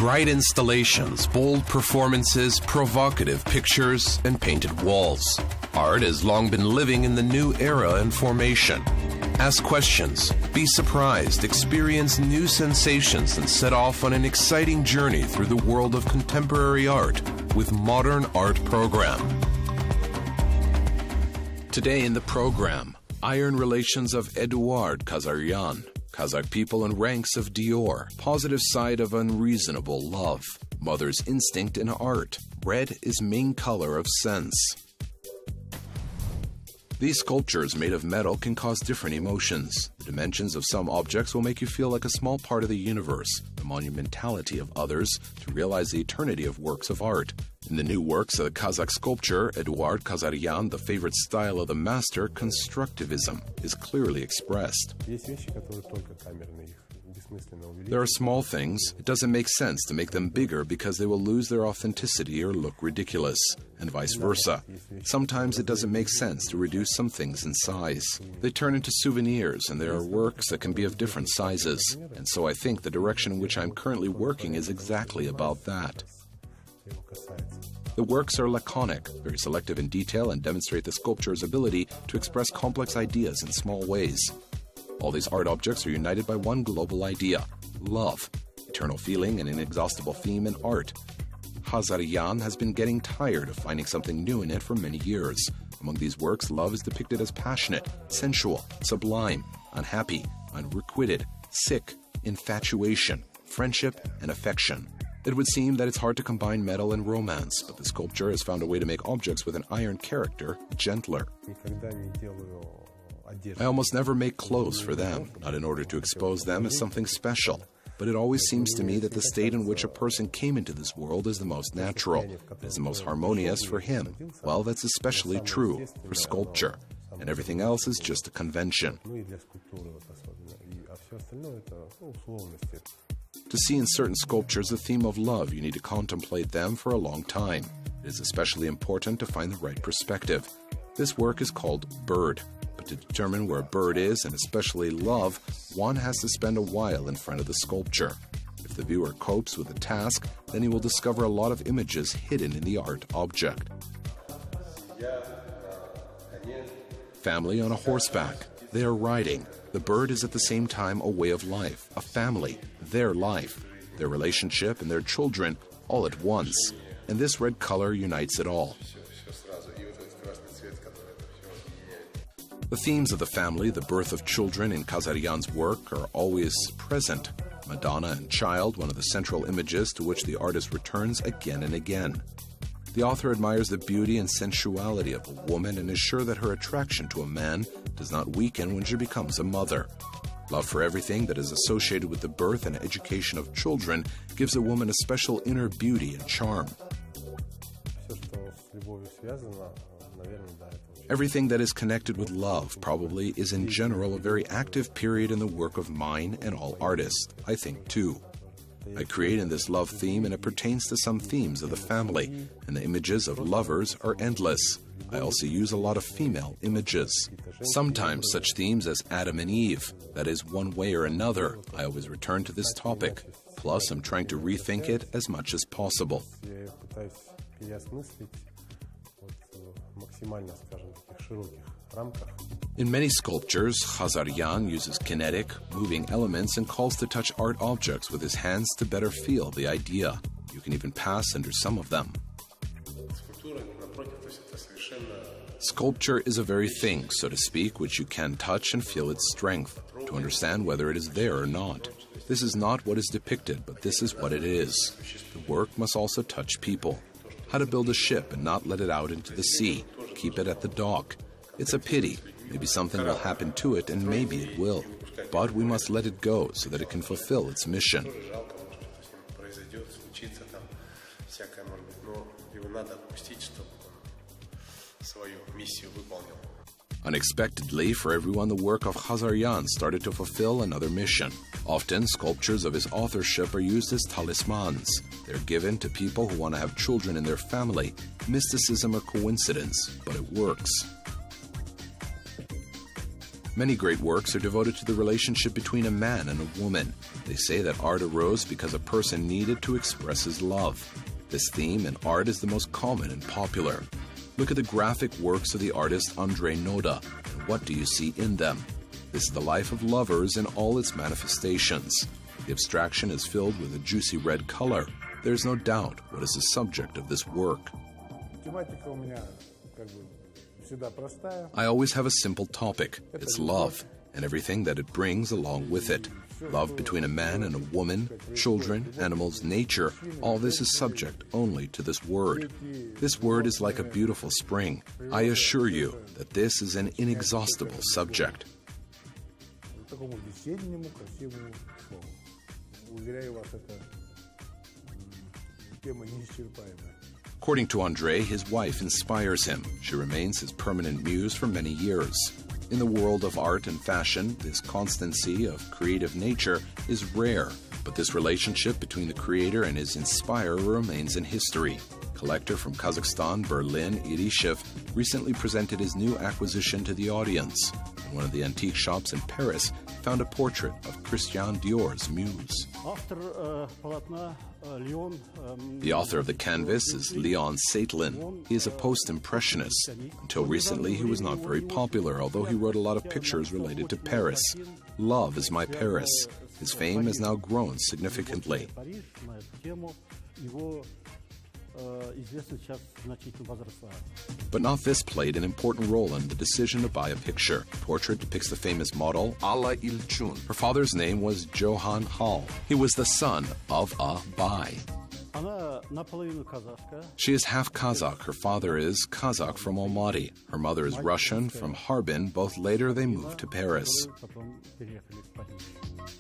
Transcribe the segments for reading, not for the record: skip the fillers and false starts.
Bright installations, bold performances, provocative pictures, and painted walls. Art has long been living in the new era and formation. Ask questions, be surprised, experience new sensations, and set off on an exciting journey through the world of contemporary art with Modern Art Program. Today in the program, Iron Relations of Edward Kazaryan, Kazakh people and ranks of Dior, positive side of unreasonable love, mother's instinct in art, red is main color of sense. These sculptures made of metal can cause different emotions. The dimensions of some objects will make you feel like a small part of the universe, the monumentality of others to realize the eternity of works of art. In the new works of the Kazakh sculptor Edward Kazaryan, the favorite style of the master, constructivism, is clearly expressed. There are small things. It doesn't make sense to make them bigger because they will lose their authenticity or look ridiculous, and vice versa. Sometimes it doesn't make sense to reduce some things in size. They turn into souvenirs, and there are works that can be of different sizes. And so I think the direction in which I'm currently working is exactly about that. The works are laconic, very selective in detail, and demonstrate the sculptor's ability to express complex ideas in small ways. All these art objects are united by one global idea: love, eternal feeling, and inexhaustible theme in art. Kazaryan has been getting tired of finding something new in it for many years. Among these works, love is depicted as passionate, sensual, sublime, unhappy, unrequited, sick, infatuation, friendship, and affection. It would seem that it's hard to combine metal and romance, but the sculptor has found a way to make objects with an iron character gentler. I almost never make clothes for them, not in order to expose them as something special, but it always seems to me that the state in which a person came into this world is the most natural, is the most harmonious for him. Well, that's especially true for sculpture, and everything else is just a convention. To see in certain sculptures the theme of love, you need to contemplate them for a long time. It is especially important to find the right perspective. This work is called Bird. But to determine where a bird is, and especially love, one has to spend a while in front of the sculpture. If the viewer copes with the task, then he will discover a lot of images hidden in the art object. Family on a horseback. They are riding. The bird is at the same time a way of life, a family, their life, their relationship, and their children all at once. And this red color unites it all. The themes of the family, the birth of children in Kazaryan's work are always present. Madonna and child, one of the central images to which the artist returns again and again. The author admires the beauty and sensuality of a woman and is sure that her attraction to a man does not weaken when she becomes a mother. Love for everything that is associated with the birth and education of children gives a woman a special inner beauty and charm. Everything that is connected with love probably is in general a very active period in the work of mine and all artists, I think too. I create in this love theme and it pertains to some themes of the family, and the images of lovers are endless. I also use a lot of female images. Sometimes such themes as Adam and Eve, that is one way or another, I always return to this topic. Plus I'm trying to rethink it as much as possible. In many sculptures, Kazaryan uses kinetic, moving elements and calls to touch art objects with his hands to better feel the idea. You can even pass under some of them. Sculpture is a very thing, so to speak, which you can touch and feel its strength, to understand whether it is there or not. This is not what is depicted, but this is what it is. The work must also touch people. How to build a ship and not let it out into the sea, keep it at the dock. It's a pity. Maybe something will happen to it, and maybe it will. But we must let it go so that it can fulfill its mission. Unexpectedly, for everyone, the work of Kazaryan started to fulfill another mission. Often, sculptures of his authorship are used as talismans. They're given to people who want to have children in their family. Mysticism or coincidence, but it works. Many great works are devoted to the relationship between a man and a woman. They say that art arose because a person needed to express his love. This theme in art is the most common and popular. Look at the graphic works of the artist Andrzej Noda, and what do you see in them? This is the life of lovers in all its manifestations. The abstraction is filled with a juicy red color. There is no doubt what is the subject of this work. I always have a simple topic. It's love, and everything that it brings along with it. Love between a man and a woman, children, animals, nature, all this is subject only to this word. This word is like a beautiful spring. I assure you that this is an inexhaustible subject. According to Andrzej, his wife inspires him. She remains his permanent muse for many years. In the world of art and fashion, this constancy of creative nature is rare, but this relationship between the creator and his inspirer remains in history. Collector from Kazakhstan, Berlin, Irishev, recently presented his new acquisition to the audience. In one of the antique shops in Paris, found a portrait of Christian Dior's muse. The author of the canvas is Leon Saitlin. He is a post-impressionist. Until recently, he was not very popular, although he wrote a lot of pictures related to Paris. Love is my Paris. His fame has now grown significantly. But not this played an important role in the decision to buy a picture. The portrait depicts the famous model Alla Ilchun. Her father's name was Johann Hall. He was the son of a Bai. She is half Kazakh. Her father is Kazakh from Almaty. Her mother is Russian from Harbin. Both later they moved to Paris.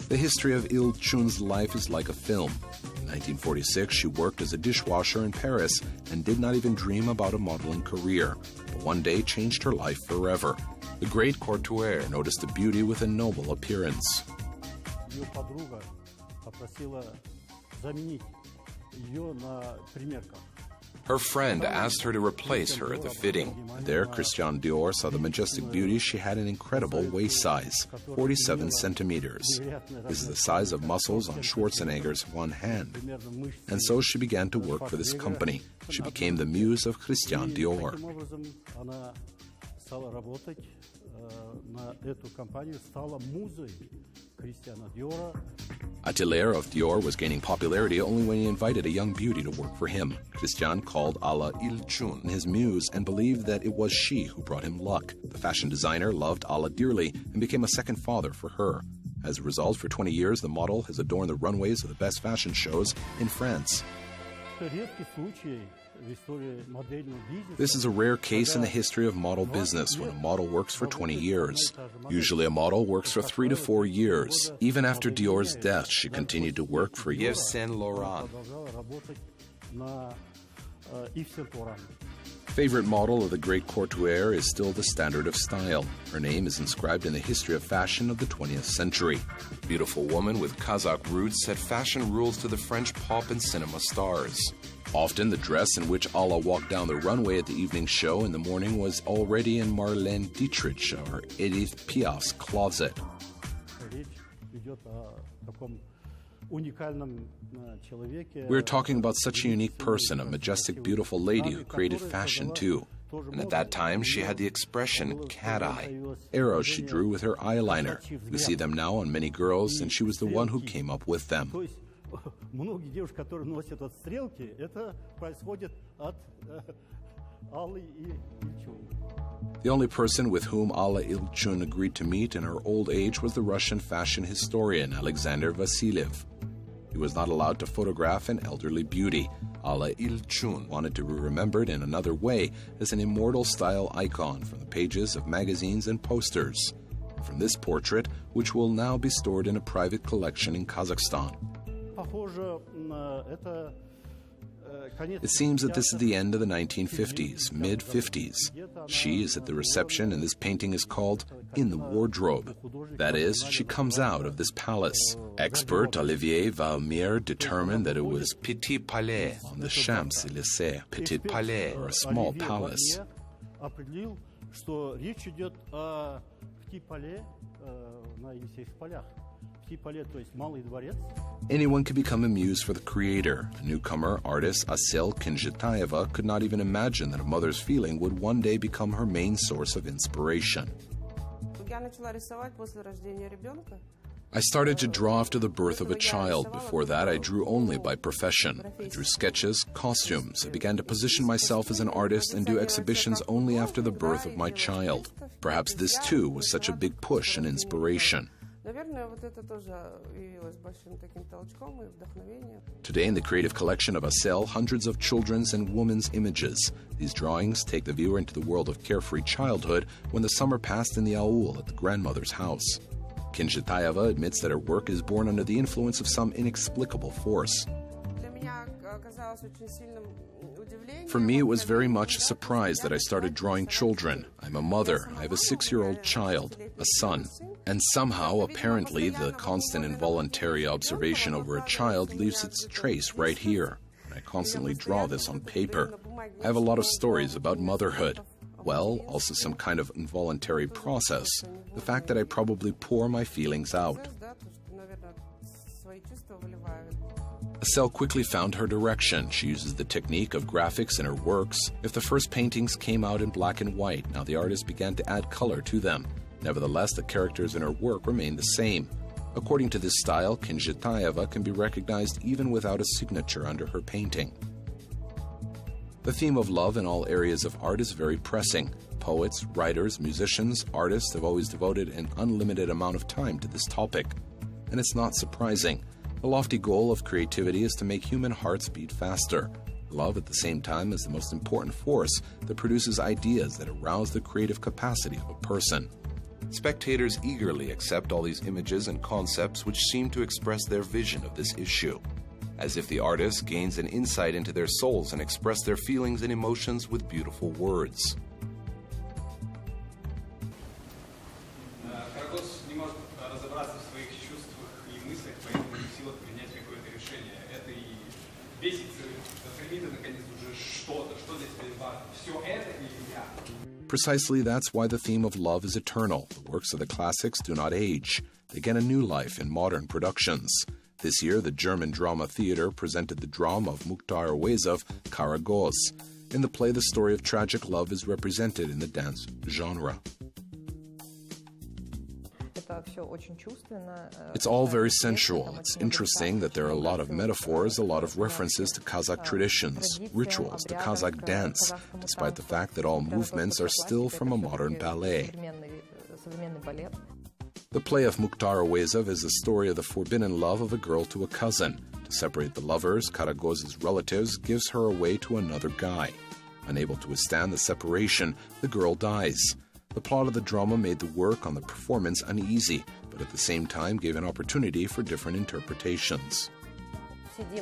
The history of Ilchun's life is like a film. In 1946, she worked as a dishwasher in Paris and did not even dream about a modeling career. But one day changed her life forever. The great courtier noticed a beauty with a noble appearance. Her friend asked her to replace her at the fitting. There, Christian Dior saw the majestic beauty. She had an incredible waist size, 47 centimeters. This is the size of muscles on Schwarzenegger's one hand. And so she began to work for this company. She became the muse of Christian Dior. Atelier of Dior was gaining popularity only when he invited a young beauty to work for him. Christian called Alla Ilchun his muse and believed that it was she who brought him luck. The fashion designer loved Alla dearly and became a second father for her. As a result, for 20 years, the model has adorned the runways of the best fashion shows in France. This is a rare case in the history of model business when a model works for 20 years. Usually a model works for 3 to 4 years. Even after Dior's death, she continued to work for Yves Saint Laurent. Favorite model of the great courtier is still the standard of style. Her name is inscribed in the history of fashion of the 20th century. A beautiful woman with Kazakh roots set fashion rules to the French pop and cinema stars. Often the dress in which Alla walked down the runway at the evening show in the morning was already in Marlene Dietrich or Edith Piaf's closet. We're talking about such a unique person, a majestic, beautiful lady who created fashion too. And at that time, she had the expression cat eye. Arrows she drew with her eyeliner. We see them now on many girls, and she was the one who came up with them. The only person with whom Alla Ilchun agreed to meet in her old age was the Russian fashion historian Alexander Vasilyev. He was not allowed to photograph an elderly beauty. Alla Ilchun wanted to be remembered in another way as an immortal style icon from the pages of magazines and posters. From this portrait, which will now be stored in a private collection in Kazakhstan. It seems that this is the end of the 1950s, mid-50s. She is at the reception, and this painting is called In the Wardrobe. That is, she comes out of this palace. Expert Olivier Valmier determined that it was Petit Palais on the Champs-Élysées. Petit Palais, or a small palace. Anyone could become a muse for the creator. A newcomer, artist Asel Kinjitaeva, could not even imagine that a mother's feeling would one day become her main source of inspiration. I started to draw after the birth of a child. Before that, I drew only by profession. I drew sketches, costumes. I began to position myself as an artist and do exhibitions only after the birth of my child. Perhaps this too was such a big push and inspiration. Today in the creative collection of Asel, hundreds of children's and women's images. These drawings take the viewer into the world of carefree childhood when the summer passed in the aul at the grandmother's house. Kinjitaeva admits that her work is born under the influence of some inexplicable force. For me, it was very much a surprise that I started drawing children. I'm a mother. I have a 6-year-old child, a son. And somehow, apparently, the constant involuntary observation over a child leaves its trace right here. I constantly draw this on paper. I have a lot of stories about motherhood. Well, also some kind of involuntary process. The fact that I probably pour my feelings out. Asel quickly found her direction. She uses the technique of graphics in her works. If the first paintings came out in black and white, now the artist began to add color to them. Nevertheless, the characters in her work remain the same. According to this style, Kinjitaeva can be recognized even without a signature under her painting. The theme of love in all areas of art is very pressing. Poets, writers, musicians, artists have always devoted an unlimited amount of time to this topic. And it's not surprising. The lofty goal of creativity is to make human hearts beat faster. Love, at the same time, is the most important force that produces ideas that arouse the creative capacity of a person. Spectators eagerly accept all these images and concepts which seem to express their vision of this issue. As if the artist gains an insight into their souls and express their feelings and emotions with beautiful words. Precisely that's why the theme of love is eternal. The works of the classics do not age. They get a new life in modern productions. This year, the German Drama Theatre presented the drama of Mukhtar Awezov, Karagoz. In the play, the story of tragic love is represented in the dance genre. It's all very sensual. It's interesting that there are a lot of metaphors, a lot of references to Kazakh traditions, rituals, to Kazakh dance, despite the fact that all movements are still from a modern ballet. The play of Mukhtar Awezov is the story of the forbidden love of a girl to a cousin. To separate the lovers, Karagoz's relatives gives her away to another guy. Unable to withstand the separation, the girl dies. The plot of the drama made the work on the performance uneasy, but at the same time gave an opportunity for different interpretations.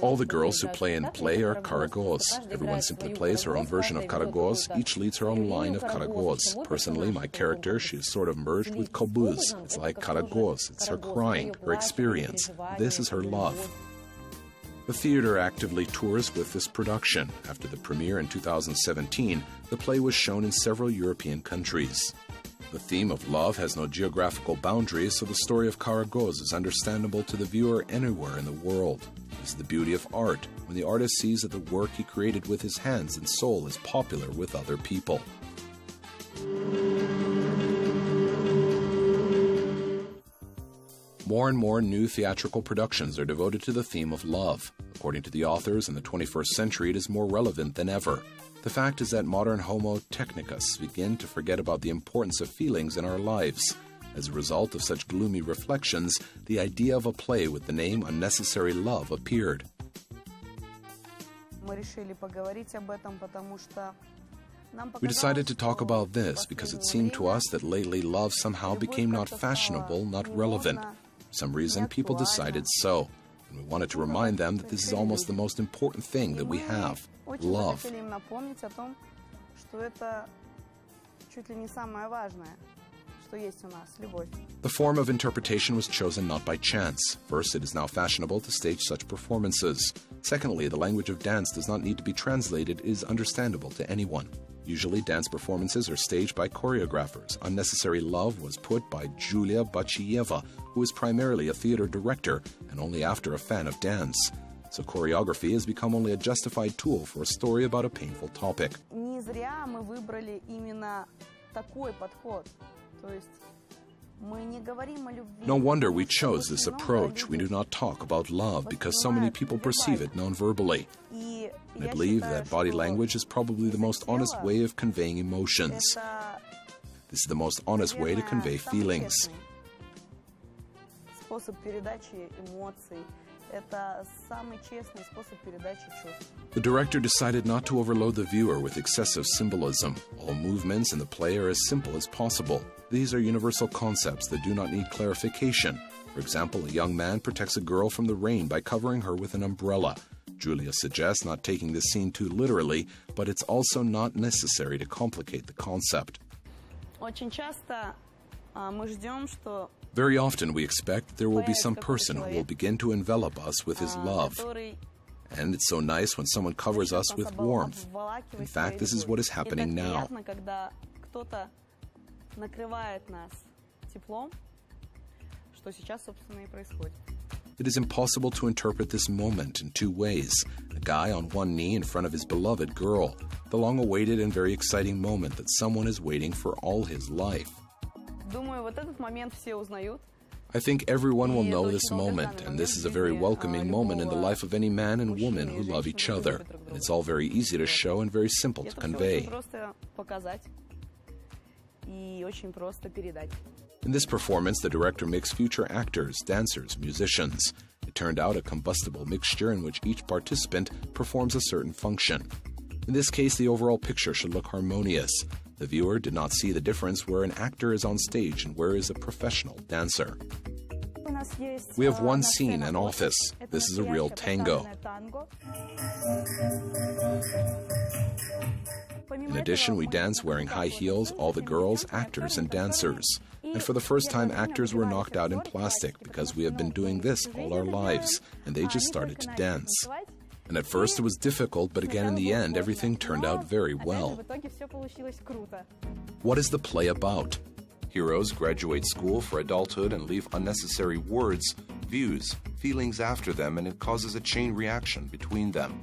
All the girls who play in play are Karagoz. Everyone simply plays her own version of Karagoz. Each leads her own line of Karagoz. Personally, my character, she is sort of merged with Kobuz. It's like Karagoz. It's her crying, her experience. This is her love. The theater actively tours with this production. After the premiere in 2017, the play was shown in several European countries. The theme of love has no geographical boundaries, so the story of Karagoz is understandable to the viewer anywhere in the world. This is the beauty of art, when the artist sees that the work he created with his hands and soul is popular with other people. More and more new theatrical productions are devoted to the theme of love. According to the authors, in the 21st century it is more relevant than ever. The fact is that modern homo technicus begin to forget about the importance of feelings in our lives. As a result of such gloomy reflections, the idea of a play with the name Unnecessary Love appeared. We decided to talk about this because it seemed to us that lately love somehow became not fashionable, not relevant. For some reason, people decided so. And we wanted to remind them that this is almost the most important thing that we have, love. The form of interpretation was chosen not by chance. First, it is now fashionable to stage such performances. Secondly, the language of dance does not need to be translated, it is understandable to anyone. Usually, dance performances are staged by choreographers. Unnecessary Love was put by Julia Bachiyeva, who is primarily a theater director and only after a fan of dance. So choreography has become only a justified tool for a story about a painful topic. Не зря мы выбрали именно такой подход. То есть мы не говорим о любви. No wonder we chose this approach. We do not talk about love because so many people perceive it non-verbally. And I believe that body language is probably the most honest way of conveying emotions. This is the most honest way to convey feelings. Способ передачи эмоций. Это самый честный способ передачи чувств. The director decided not to overload the viewer with excessive symbolism. All movements in the play are as simple as possible. These are universal concepts that do not need clarification. For example, a young man protects a girl from the rain by covering her with an umbrella. Julia suggests not taking this scene too literally, but it's also not necessary to complicate the concept. Очень часто мы ждем, что Very often we expect there will be some person who will begin to envelop us with his love. And it's so nice when someone covers us with warmth. In fact, this is what is happening now. It is impossible to interpret this moment in two ways. A guy on one knee in front of his beloved girl. The long-awaited and very exciting moment that someone is waiting for all his life. I think everyone will know this moment, and this is a very welcoming moment in the life of any man and woman who love each other. And it's all very easy to show and very simple to convey. In this performance, the director mixed future actors, dancers, musicians. It turned out a combustible mixture in which each participant performs a certain function. In this case, the overall picture should look harmonious. The viewer did not see the difference where an actor is on stage and where is a professional dancer. We have one scene, an office. This is a real tango. In addition, we dance wearing high heels, all the girls, actors, and dancers. And for the first time, actors were knocked out in plastic because we have been doing this all our lives, and they just started to dance. And at first it was difficult, but again in the end, everything turned out very well. What is the play about? Heroes graduate school for adulthood and leave unnecessary words, views, feelings after them, and it causes a chain reaction between them.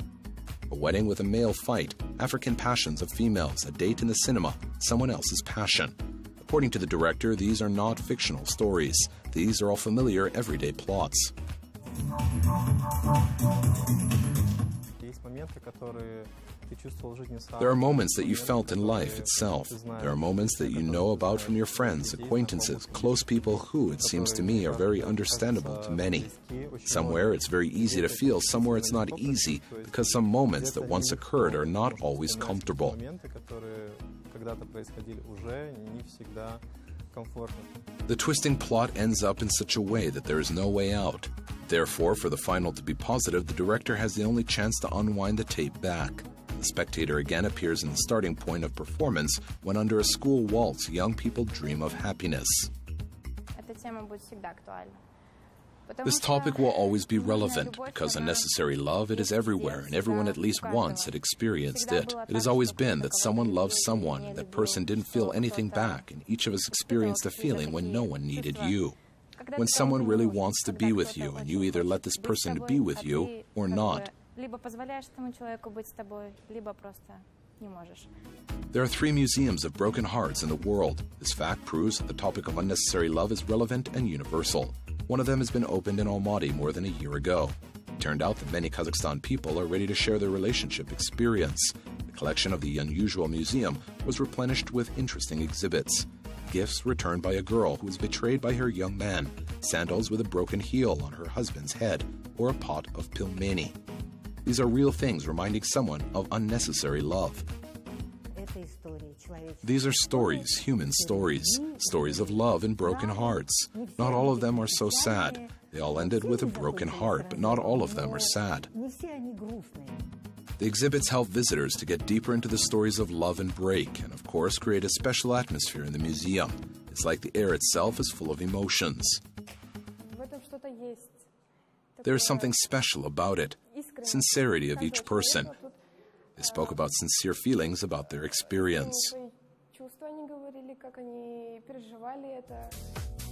A wedding with a male fight, African passions of females, a date in the cinema, someone else's passion. According to the director, these are not fictional stories. These are all familiar, everyday plots. There are moments that you felt in life itself. There are moments that you know about from your friends, acquaintances, close people who, it seems to me, are very understandable to many. Somewhere it's very easy to feel, somewhere it's not easy, because some moments that once occurred are not always comfortable. The twisting plot ends up in such a way that there is no way out. Therefore, for the final to be positive, the director has the only chance to unwind the tape back. The spectator again appears in the starting point of performance when under a school waltz, young people dream of happiness. This topic will always be relevant because unnecessary love, it is everywhere, and everyone at least once had experienced it. It has always been that someone loves someone, and that person didn't feel anything back, and each of us experienced a feeling when no one needed you. When someone really wants to be with you, and you either let this person be with you or not. There are 3 museums of broken hearts in the world. This fact proves that the topic of unnecessary love is relevant and universal. One of them has been opened in Almaty more than a year ago. It turned out that many Kazakhstan people are ready to share their relationship experience. The collection of the unusual museum was replenished with interesting exhibits. Gifts returned by a girl who was betrayed by her young man, sandals with a broken heel on her husband's head, or a pot of pilmeni. These are real things reminding someone of unnecessary love. These are stories, human stories, stories of love and broken hearts. Not all of them are so sad. They all ended with a broken heart, but not all of them are sad. The exhibits help visitors to get deeper into the stories of love and break, and of course create a special atmosphere in the museum. It's like the air itself is full of emotions. There is something special about it, sincerity of each person. They spoke about sincere feelings about their experience. Чувства они говорили, как они переживали это.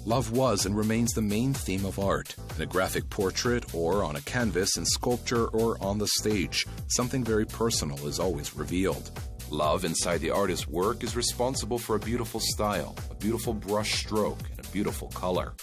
Love was and remains the main theme of art. In a graphic portrait, or on a canvas, in sculpture, or on the stage, something very personal is always revealed. Love inside the artist's work is responsible for a beautiful style, a beautiful brush stroke, and a beautiful color.